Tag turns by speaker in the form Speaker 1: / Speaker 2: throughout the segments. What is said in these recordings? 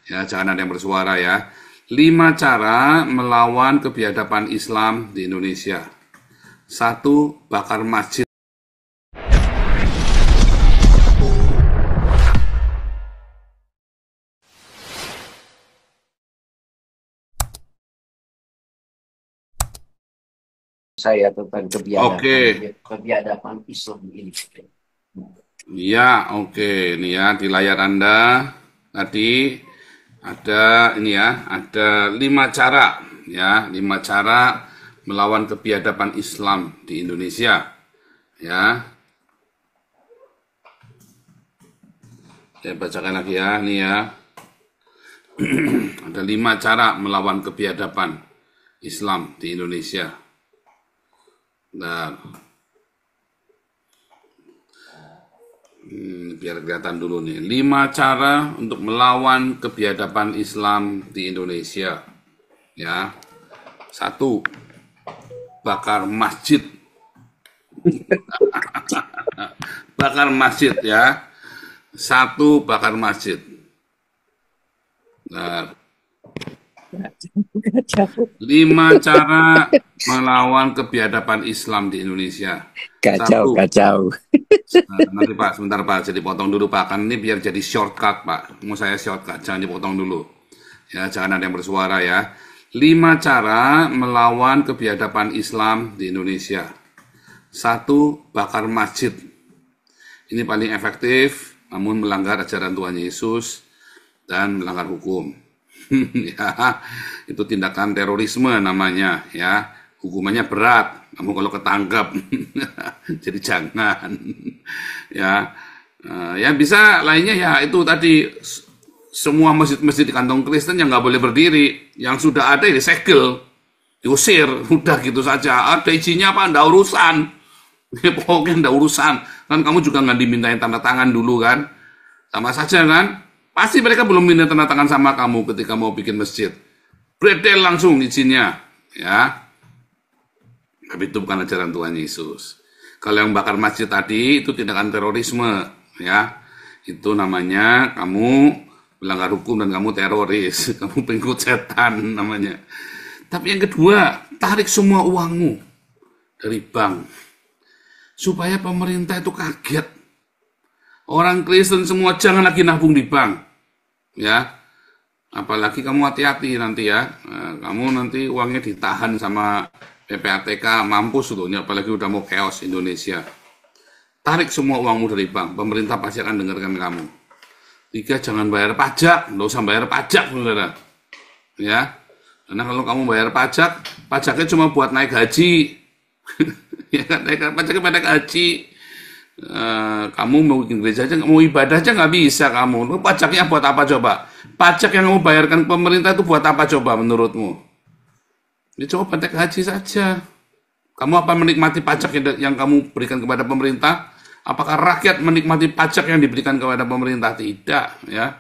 Speaker 1: Ya, jangan ada yang bersuara ya. 5 cara melawan kebiadaban Islam di Indonesia. Satu, bakar masjid.
Speaker 2: Saya tentang
Speaker 1: Oke,
Speaker 2: kebiadaban Islam ini.
Speaker 1: ya, oke. Ini ya di layar Anda tadi ada ini ya, ada 5 cara ya, 5 cara melawan kebiadaban Islam di Indonesia. Ya, saya bacakan lagi ya, ini ya. Ada 5 cara melawan kebiadaban Islam di Indonesia. Nah, biar kelihatan dulu nih. 5 cara untuk melawan kebiadaban Islam di Indonesia. Ya. Satu, bakar masjid. Bakar masjid ya. Satu, bakar masjid. Nah,
Speaker 2: Kacau,
Speaker 1: 5 cara melawan kebiadaban Islam di Indonesia.
Speaker 2: kacau,
Speaker 1: Satu,
Speaker 2: kacau.
Speaker 1: nanti Pak, sebentar Pak, jadi potong dulu Pak, kan ini biar jadi shortcut Pak, mau saya shortcut, jangan dipotong dulu. Ya, jangan ada yang bersuara ya. 5 cara melawan kebiadaban Islam di Indonesia. Satu, bakar masjid. Ini paling efektif, namun melanggar ajaran Tuhan Yesus dan melanggar hukum. Ya, itu tindakan terorisme namanya ya. Hukumannya berat, namun kalau ketangkap jadi jangan. Ya. Ya bisa lainnya ya itu tadi semua masjid-masjid di kantong Kristen yang nggak boleh berdiri, yang sudah ada ya disegel, diusir, udah gitu saja. Ada izinnya apa? Nggak urusan. Ya, pokoknya nggak urusan. Kan kamu juga nggak dimintain tanda tangan dulu kan? Sama saja kan? Pasti mereka belum minta tanda tangan sama kamu ketika mau bikin masjid. Bredel langsung izinnya. Ya, tapi itu bukan ajaran Tuhan Yesus. Kalau yang bakar masjid tadi itu tindakan terorisme. Ya, itu namanya kamu melanggar hukum dan kamu teroris. Kamu pengikut setan namanya. Tapi yang kedua, tarik semua uangmu dari bank. Supaya pemerintah itu kaget. Orang Kristen semua jangan lagi nabung di bank. Ya, apalagi kamu hati-hati nanti ya. Kamu nanti uangnya ditahan sama PPATK, mampus loh. Ini apalagi udah mau chaos Indonesia. Tarik semua uangmu dari bank. Pemerintah pasti akan dengarkan kamu. Tiga, jangan bayar pajak. Nggak usah bayar pajak, saudara. Ya, karena kalau kamu bayar pajak, pajaknya cuma buat naik gaji. Ya kan, pajaknya pada naik gaji. Kamu mau bikin gereja aja, mau ibadah aja nggak bisa kamu. Pajaknya buat apa coba? Pajak yang kamu bayarkan ke pemerintah itu buat apa coba menurutmu? Ya coba naik haji saja. Kamu apa menikmati pajak yang kamu berikan kepada pemerintah? Apakah rakyat menikmati pajak yang diberikan kepada pemerintah? Tidak, ya.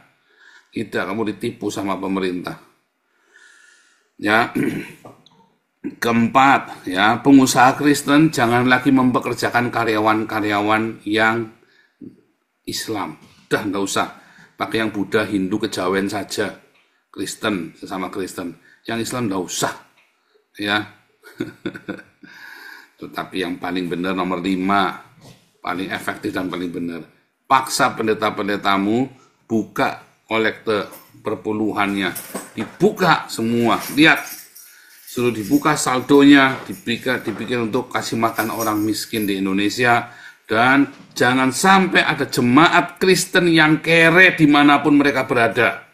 Speaker 1: Tidak, kamu ditipu sama pemerintah. Ya, keempat, ya, pengusaha Kristen jangan lagi mempekerjakan karyawan-karyawan yang Islam. Udah nggak usah. Pakai yang Buddha, Hindu, kejawen saja. Kristen, sesama Kristen. Yang Islam nggak usah. Ya. Tetapi yang paling benar nomor 5, paling efektif dan paling benar. Paksa pendeta-pendetamu buka kolekte perpuluhannya. Dibuka semua. Lihat. Suruh dibuka saldonya, dibikin untuk kasih makan orang miskin di Indonesia. Dan jangan sampai ada jemaat Kristen yang kere dimanapun mereka berada.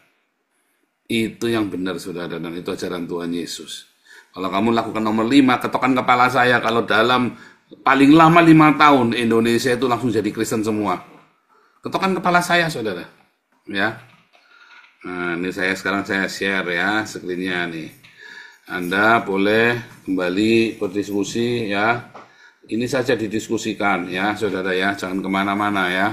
Speaker 1: Itu yang benar, saudara, dan itu ajaran Tuhan Yesus. Kalau kamu lakukan nomor 5, ketokan kepala saya, kalau dalam paling lama 5 tahun, Indonesia itu langsung jadi Kristen semua. Ketokan kepala saya, saudara. Ya. Nah, ini sekarang saya share ya, screen-nya nih. Anda boleh kembali berdiskusi ya. Ini saja didiskusikan ya, saudara ya, jangan kemana-mana ya.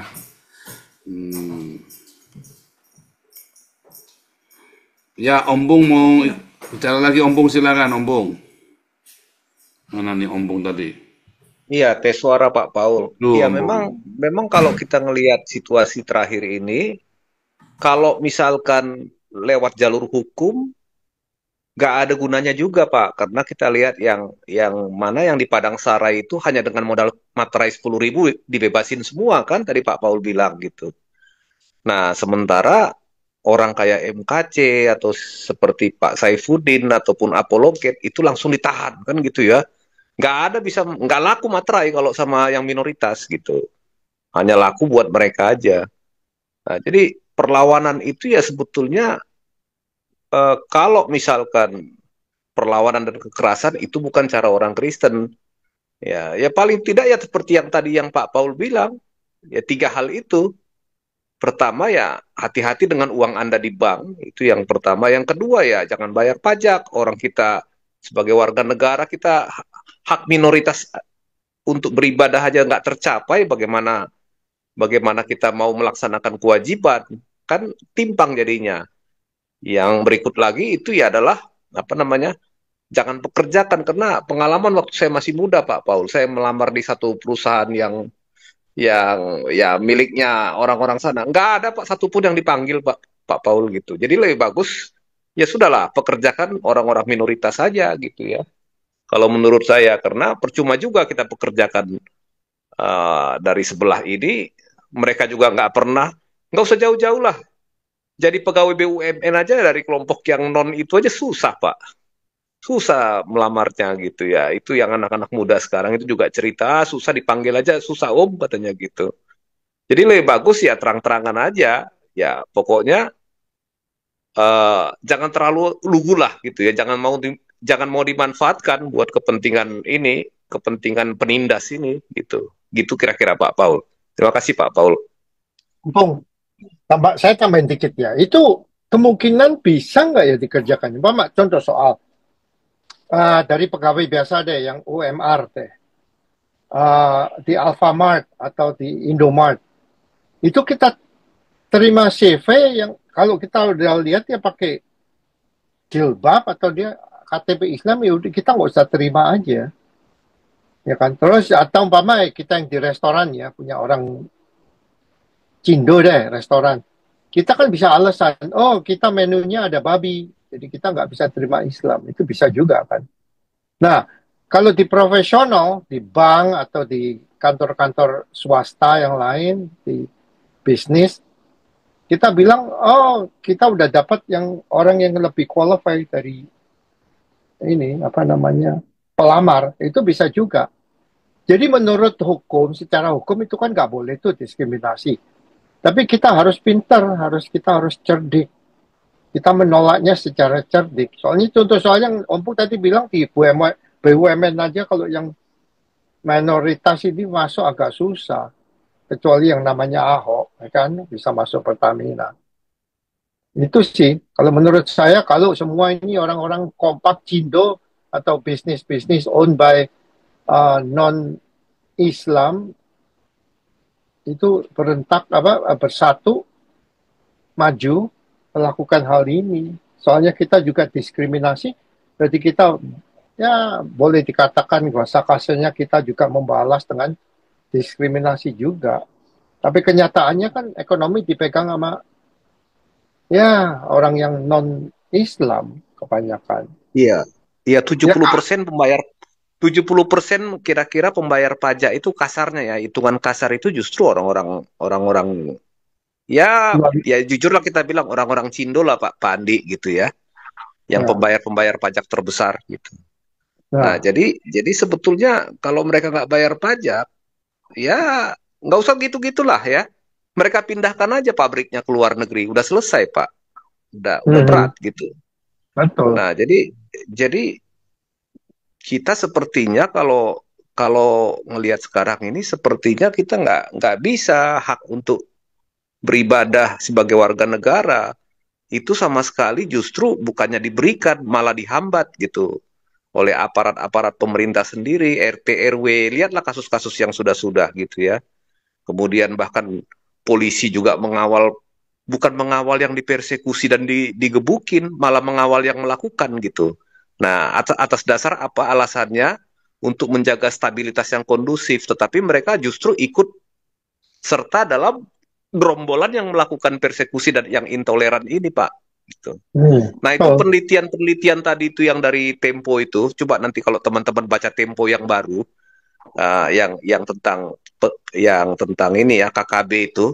Speaker 1: Ya, Ombung mau bicara lagi, Ombung silakan, Ombung. Mana nih Ombung tadi?
Speaker 3: Iya, tes suara Pak Paul.
Speaker 1: Lu
Speaker 3: Iya, memang
Speaker 1: Ombung.
Speaker 3: memang kalau kita ngelihat situasi terakhir ini, kalau misalkan lewat jalur hukum nggak ada gunanya juga Pak, karena kita lihat yang mana yang di Padang Sarai itu hanya dengan modal materai 10.000 dibebasin semua kan tadi Pak Paul bilang gitu. Nah sementara orang kayak MKC atau seperti Pak Saifuddin ataupun Apologet itu langsung ditahan kan gitu ya. Nggak ada bisa nggak laku materai kalau sama yang minoritas gitu. Hanya laku buat mereka aja. Nah, jadi perlawanan itu ya sebetulnya kalau misalkan perlawanan dan kekerasan itu bukan cara orang Kristen. Ya paling tidak ya seperti yang tadi yang Pak Paul bilang, ya tiga hal itu. Pertama ya hati-hati dengan uang Anda di bank, itu yang pertama. Yang kedua ya jangan bayar pajak. Orang kita sebagai warga negara kita hak minoritas untuk beribadah aja nggak tercapai, bagaimana kita mau melaksanakan kewajiban? Kan timpang jadinya. Yang berikut lagi itu ya adalah apa namanya? Jangan pekerjakan karena pengalaman waktu saya masih muda Pak Paul, saya melamar di satu perusahaan yang ya miliknya orang-orang sana. Nggak ada Pak satupun yang dipanggil Pak Paul gitu. Jadi lebih bagus ya sudahlah pekerjakan orang-orang minoritas saja gitu ya. Kalau menurut saya karena percuma juga kita pekerjakan dari sebelah ini, mereka juga nggak usah jauh-jauh lah. Jadi pegawai BUMN aja dari kelompok yang non itu aja susah Pak. Susah melamarnya gitu ya. Itu yang anak-anak muda sekarang itu juga cerita, susah dipanggil aja, susah om katanya gitu. Jadi lebih bagus ya terang-terangan aja. Ya pokoknya jangan terlalu lugu lah gitu ya. Jangan mau dimanfaatkan buat kepentingan ini, kepentingan penindas ini gitu. Gitu kira-kira Pak Paul. Terima kasih Pak Paul.
Speaker 4: Bung, saya tambahin dikit ya. Itu kemungkinan bisa nggak ya dikerjakan? Umpama contoh soal dari pegawai biasa deh, yang UMR deh, di Alfamart atau di Indomart, itu kita terima CV yang kalau kita udah lihat dia pakai jilbab atau dia KTP Islam, ya udah kita nggak usah terima aja, ya kan? Terus atau umpama kita yang di restoran ya punya orang Cindo deh restoran, kita kan bisa alasan, oh kita menunya ada babi, jadi kita nggak bisa terima Islam, itu bisa juga kan. Nah, kalau di profesional, di bank atau di kantor-kantor swasta yang lain, di bisnis, kita bilang, oh kita udah dapat yang orang yang lebih qualified dari ini, apa namanya, pelamar, itu bisa juga. Jadi menurut hukum, secara hukum itu kan nggak boleh tuh diskriminasi. Tapi kita harus pintar, kita harus cerdik. Kita menolaknya secara cerdik. Soalnya contoh soalnya Om Puk tadi bilang di BUMN aja kalau yang minoritas ini masuk agak susah. Kecuali yang namanya Ahok, ya kan, bisa masuk Pertamina. Itu sih, kalau menurut saya, kalau semua ini orang-orang kompak Cindo atau bisnis-bisnis owned by non-Islam, itu bersatu, maju, melakukan hal ini. Soalnya kita juga diskriminasi, berarti kita ya boleh dikatakan kuasa kasarnya kita juga membalas dengan diskriminasi juga. Tapi kenyataannya kan ekonomi dipegang sama ya orang yang non-Islam kebanyakan.
Speaker 3: Iya, iya
Speaker 4: Ya,
Speaker 3: 70% kira-kira pembayar pajak itu kasarnya ya, hitungan kasar itu justru orang-orang ya jujurlah kita bilang orang-orang Cindo lah Pak Pandi gitu ya, yang
Speaker 4: ya.
Speaker 3: pembayar pajak terbesar gitu. Nah,
Speaker 4: Nah,
Speaker 3: jadi sebetulnya kalau mereka nggak bayar pajak, ya nggak usah gitu-gitulah ya. Mereka pindahkan aja pabriknya ke luar negeri, udah selesai Pak, udah berat gitu.
Speaker 4: betul.
Speaker 3: Nah, jadi kita sepertinya kalau kalau ngelihat sekarang ini sepertinya kita nggak bisa hak untuk beribadah sebagai warga negara itu sama sekali justru bukannya diberikan malah dihambat gitu oleh aparat-aparat pemerintah sendiri, RT RW. Lihatlah kasus-kasus yang sudah-sudah gitu ya. Kemudian bahkan polisi juga bukan mengawal yang dipersekusi dan digebukin, malah mengawal yang melakukan gitu. Nah, atas dasar apa alasannya? Untuk menjaga stabilitas yang kondusif, tetapi mereka justru ikut serta dalam gerombolan yang melakukan persekusi dan yang intoleran ini, Pak. Gitu.
Speaker 4: Hmm.
Speaker 3: Nah, itu
Speaker 4: Oh,
Speaker 3: penelitian-penelitian tadi itu yang dari Tempo itu, coba nanti kalau teman-teman baca Tempo yang baru, yang tentang ini ya KKB itu,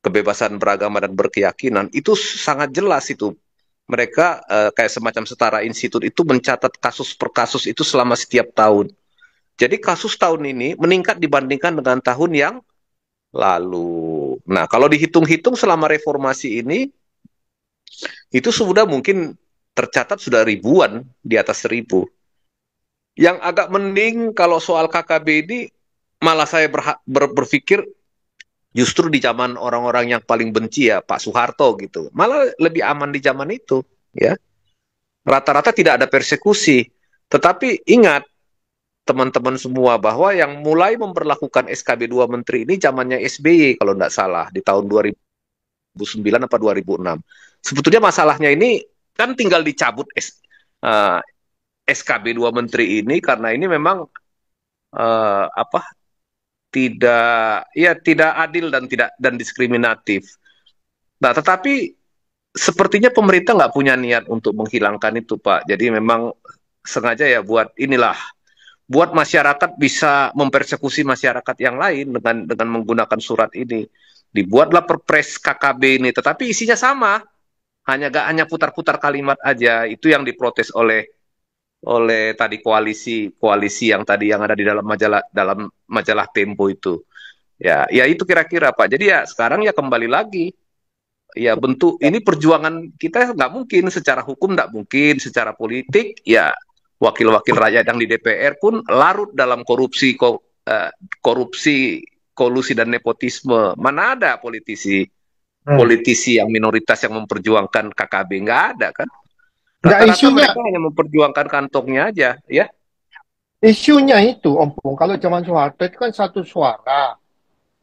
Speaker 3: kebebasan beragama dan berkeyakinan, itu sangat jelas itu. Mereka kayak semacam Setara Institut itu mencatat kasus per kasus itu selama setiap tahun. Jadi kasus tahun ini meningkat dibandingkan dengan tahun yang lalu. Nah, kalau dihitung-hitung selama reformasi ini, itu sudah mungkin tercatat sudah ribuan, di atas 1.000. Yang agak mending kalau soal KKB ini, malah saya berpikir justru di zaman orang-orang yang paling benci ya Pak Soeharto gitu. Malah lebih aman di zaman itu, ya. Rata-rata tidak ada persekusi. Tetapi ingat teman-teman semua bahwa yang mulai memperlakukan SKB 2 Menteri ini zamannya SBY kalau tidak salah di tahun 2009 apa 2006. Sebetulnya masalahnya ini kan tinggal dicabut SKB 2 Menteri ini karena ini memang apa tidak adil dan diskriminatif. Nah, tetapi sepertinya pemerintah nggak punya niat untuk menghilangkan itu, Pak. Jadi memang sengaja ya buat masyarakat bisa mempersekusi masyarakat yang lain dengan menggunakan surat ini. Dibuatlah Perpres KKB ini, tetapi isinya sama, hanya putar-putar kalimat aja. Itu yang diprotes oleh tadi koalisi yang tadi yang ada di dalam majalah Tempo itu. Ya itu kira-kira Pak. Jadi ya sekarang ya kembali lagi. Ya bentuk ini perjuangan kita nggak mungkin secara hukum, nggak mungkin secara politik. Ya wakil-wakil rakyat yang di DPR pun larut dalam korupsi, kolusi dan nepotisme. Mana ada politisi yang minoritas yang memperjuangkan KKB, nggak ada kan?
Speaker 4: nggak
Speaker 3: Rata-rata
Speaker 4: isunya,
Speaker 3: mereka hanya memperjuangkan kantongnya aja, ya.
Speaker 4: isunya itu Om Pung. Kalau zaman Soeharto itu kan satu suara,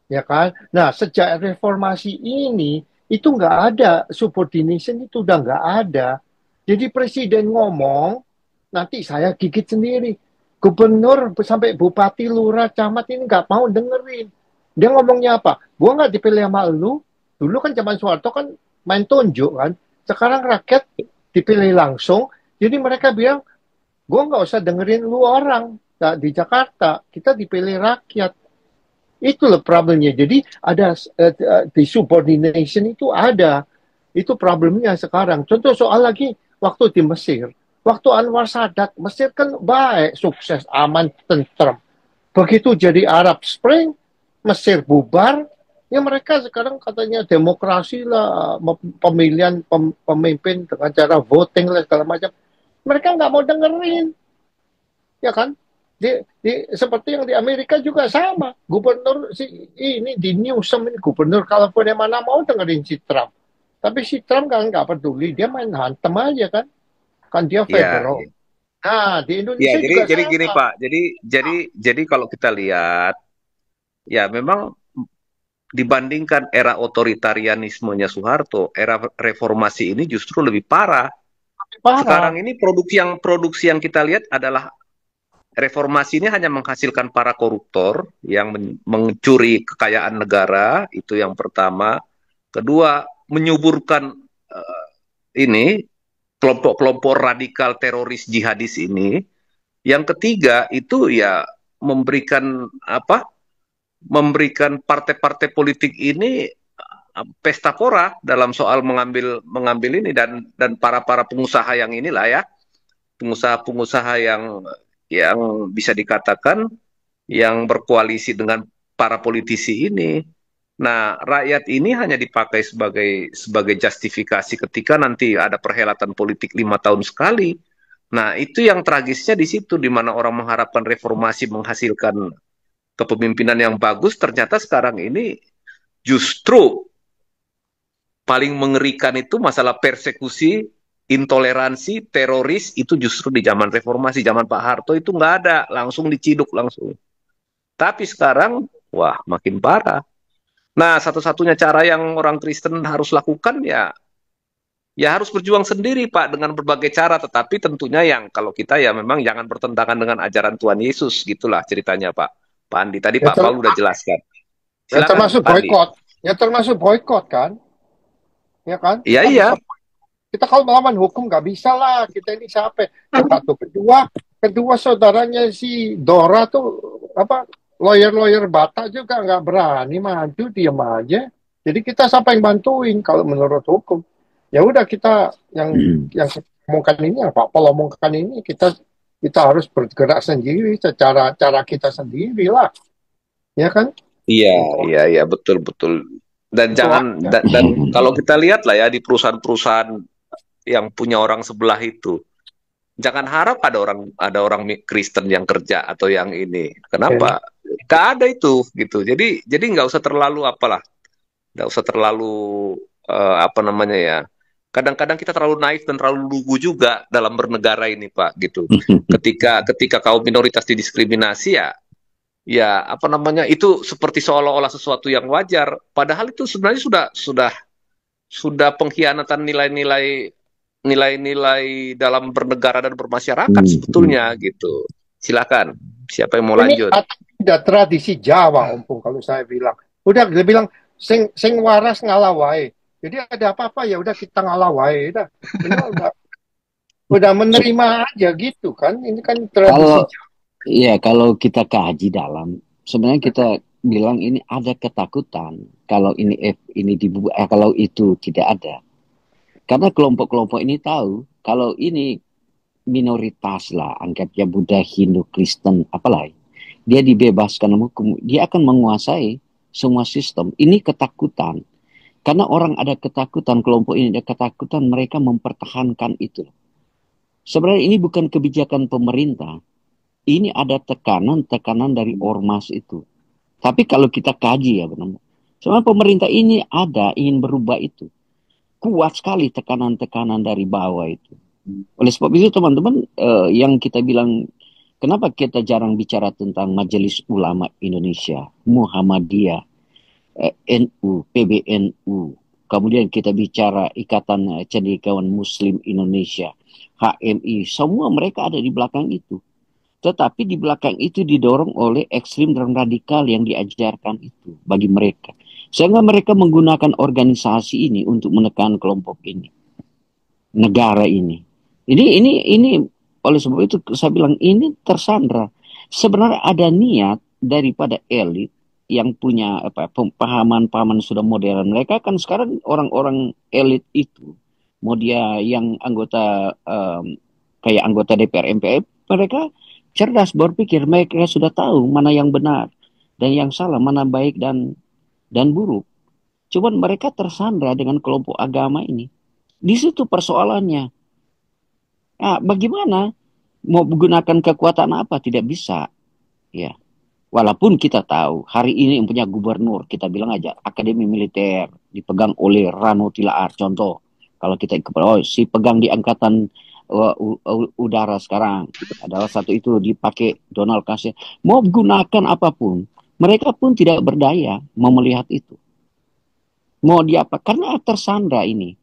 Speaker 4: ya kan? Nah, sejak reformasi ini itu nggak ada subordination, itu udah nggak ada. Jadi presiden ngomong, nanti saya gigit sendiri. Gubernur sampai bupati, lurah, camat ini nggak mau dengerin. Dia ngomongnya apa? Gua nggak dipilih sama lu. Dulu kan zaman Soeharto kan main tunjuk kan. Sekarang rakyat dipilih langsung. Jadi mereka bilang, gua nggak usah dengerin lu orang. Nah, di Jakarta kita dipilih rakyat. Itu loh problemnya. Jadi ada di subordination itu ada. Itu problemnya sekarang. Contoh soal lagi waktu di Mesir. Waktu Anwar Sadat, Mesir kan baik, sukses, aman, tentrem. Begitu jadi Arab Spring, Mesir bubar, ya mereka sekarang katanya demokrasi lah, pemilihan pemimpin dengan cara voting lah segala macam. Mereka nggak mau dengerin, ya kan? Seperti yang di Amerika juga sama. Gubernur ini di Newsom ini gubernur California mana mau dengerin si Trump. Tapi si Trump kan nggak peduli, dia main hantem aja kan. Kan dia
Speaker 3: Ya,
Speaker 4: federal. Nah, di
Speaker 3: ya.
Speaker 4: Indonesia
Speaker 3: Jadi
Speaker 4: juga
Speaker 3: jadi gini
Speaker 4: sama.
Speaker 3: Pak. Jadi kalau kita lihat, ya memang dibandingkan era otoritarianismenya Soeharto, era reformasi ini justru lebih parah.
Speaker 4: Parah.
Speaker 3: Sekarang ini produksi yang kita lihat adalah reformasi ini hanya menghasilkan para koruptor yang mencuri kekayaan negara, itu yang pertama. Kedua, menyuburkan ini kelompok-kelompok radikal teroris jihadis ini. Yang ketiga itu ya memberikan partai-partai politik ini pesta pora dalam soal mengambil ini dan para pengusaha yang inilah ya, pengusaha-pengusaha yang bisa dikatakan yang berkoalisi dengan para politisi ini. Nah, rakyat ini hanya dipakai sebagai justifikasi ketika nanti ada perhelatan politik 5 tahun sekali. Nah, itu yang tragisnya di situ, di mana orang mengharapkan reformasi menghasilkan kepemimpinan yang bagus, ternyata sekarang ini justru paling mengerikan itu masalah persekusi, intoleransi, teroris, itu justru di zaman reformasi. Zaman Pak Harto itu nggak ada, langsung diciduk langsung. Tapi sekarang, wah makin parah. Nah, satu-satunya cara yang orang Kristen harus lakukan ya harus berjuang sendiri Pak dengan berbagai cara, tetapi tentunya yang kalau kita ya memang jangan bertentangan dengan ajaran Tuhan Yesus, gitulah ceritanya Pak Andi. Tadi
Speaker 4: Ya,
Speaker 3: Pak Paul udah jelaskan.
Speaker 4: ya
Speaker 3: Silakan
Speaker 4: termasuk
Speaker 3: Pak Andi.
Speaker 4: boykot. Ya termasuk boykot kan? Ya kan?
Speaker 3: Iya,
Speaker 4: Kan
Speaker 3: iya.
Speaker 4: Kita kalau melawan hukum nggak bisa lah. Kita ini siapa? Satu, kedua saudaranya si Dora tuh apa lawyer-lawyer Batak juga nggak berani maju, diam aja. Jadi kita siapa yang bantuin kalau menurut hukum? Ya udah kita yang omongkan ini, yang Pak Pol omongkan ini kita harus bergerak sendiri secara cara kita sendiri lah, ya kan?
Speaker 3: Iya, betul. Dan jangan dan kalau kita lihat lah ya di perusahaan-perusahaan yang punya orang sebelah itu, jangan harap ada orang Kristen yang kerja atau yang ini. Kenapa? Gak ada itu gitu. Jadi nggak usah terlalu nggak usah terlalu apa namanya ya. Kadang-kadang kita terlalu naif dan terlalu lugu juga dalam bernegara ini, Pak, gitu. Ketika kaum minoritas didiskriminasi ya apa namanya itu seperti seolah-olah sesuatu yang wajar. Padahal itu sebenarnya sudah pengkhianatan nilai-nilai dalam bernegara dan bermasyarakat sebetulnya gitu. Silakan, siapa yang mau lanjut?
Speaker 4: Ini ada tradisi Jawa, Om Pung, kalau saya bilang. Udah dia bilang sing waras ngalah wae. Jadi ada apa-apa ya udah kita ngalah wae. Udah menerima aja gitu kan. Ini kan tradisi Jawa.
Speaker 5: Iya, kalau kita kaji dalam, sebenarnya kita bilang ini ada ketakutan kalau kalau itu tidak ada. Karena kelompok-kelompok ini tahu kalau ini minoritas lah, anggapnya Buddha, Hindu, Kristen, apalagi dia dibebaskan hukum, dia akan menguasai semua sistem. Ini ketakutan. Karena orang ada ketakutan, kelompok ini ada ketakutan, mereka mempertahankan itu. Sebenarnya ini bukan kebijakan pemerintah. Ini ada tekanan dari ormas itu. Tapi kalau kita kaji ya benar. Sebenarnya pemerintah ini ingin berubah itu. Kuat sekali tekanan-tekanan dari bawah itu. Oleh sebab itu teman-teman yang kita bilang, kenapa kita jarang bicara tentang Majelis Ulama Indonesia, Muhammadiyah, NU, PBNU. Kemudian kita bicara Ikatan Cendekiawan Muslim Indonesia, HMI. Semua mereka ada di belakang itu. Tetapi di belakang itu didorong oleh ekstrim dan radikal yang diajarkan itu bagi mereka. Sehingga mereka menggunakan organisasi ini untuk menekan kelompok ini. Negara ini. Ini oleh sebab itu saya bilang ini tersandra. Sebenarnya ada niat daripada elit yang punya pahaman sudah modern. Mereka kan sekarang orang-orang elit itu. Mau dia yang anggota kayak anggota DPR MPR, mereka cerdas berpikir, mereka sudah tahu mana yang benar dan yang salah, mana baik dan buruk. Cuman mereka tersandra dengan kelompok agama ini. Di situ persoalannya. Nah, bagaimana mau menggunakan kekuatan apa? Tidak bisa. Ya. Walaupun kita tahu hari ini yang punya gubernur, kita bilang aja Akademi Militer dipegang oleh Rano Tilaar. Contoh, kalau kita si pegang di angkatan udara sekarang adalah satu itu dipakai Donald Kasih. Mau gunakan apapun, mereka pun tidak berdaya mau melihat itu. Mau diapa? Karena tersandra ini.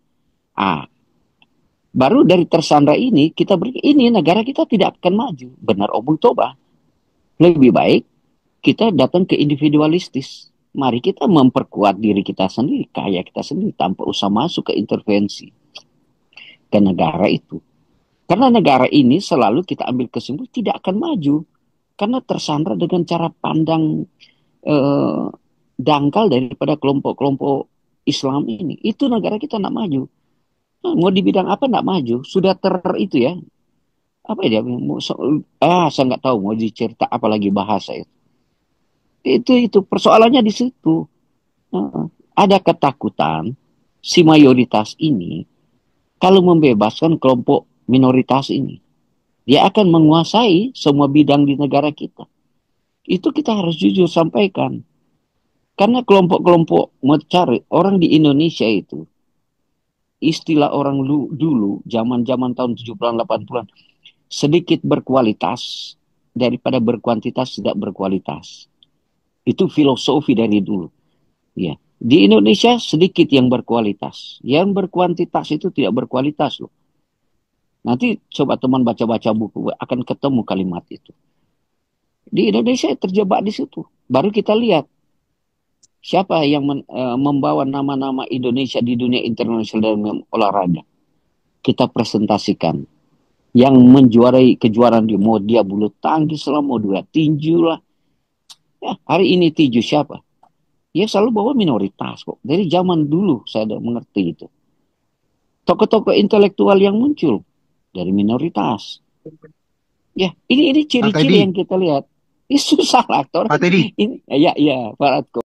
Speaker 5: Baru dari tersandra ini kita ini negara kita tidak akan maju. Benar Om Toba. Lebih baik kita datang ke individualistis. Mari kita memperkuat diri kita sendiri, kaya kita sendiri tanpa usah masuk ke intervensi ke negara itu. Karena negara ini selalu kita ambil kesimpulan tidak akan maju. Karena tersandra dengan cara pandang dangkal daripada kelompok-kelompok Islam ini. Itu negara kita tidak maju. Nah, mau di bidang apa tidak maju? Sudah itu ya. Apa ya? Saya nggak tahu mau dicerita apa lagi bahasa itu. Itu persoalannya di situ. Ada ketakutan si mayoritas ini kalau membebaskan kelompok minoritas ini, dia akan menguasai semua bidang di negara kita. Itu kita harus jujur sampaikan. Karena kelompok-kelompok mau cari orang di Indonesia itu, istilah orang dulu, zaman-zaman tahun 70-an, 80-an, sedikit berkualitas daripada berkuantitas tidak berkualitas. Itu filosofi dari dulu. Ya. Di Indonesia sedikit yang berkualitas. Yang berkuantitas itu tidak berkualitas loh. Nanti coba teman baca-baca buku akan ketemu kalimat itu. Di Indonesia terjebak di situ. Baru kita lihat siapa yang membawa nama-nama Indonesia di dunia internasional dalam olahraga. kita presentasikan. Yang menjuarai kejuaraan mau dia bulu tangkis lah, mau dia tinju lah. Ya, hari ini tinju siapa? Ya selalu bawa minoritas kok. Dari zaman dulu saya udah mengerti itu. Tokoh-tokoh intelektual yang muncul dari minoritas. Ya, ini
Speaker 6: Pak
Speaker 5: ciri-ciri
Speaker 6: Teddy,
Speaker 5: yang kita lihat. Ini susah lah aktor.
Speaker 6: Pak Teddy.
Speaker 5: Ini, ya, Pak Ratko.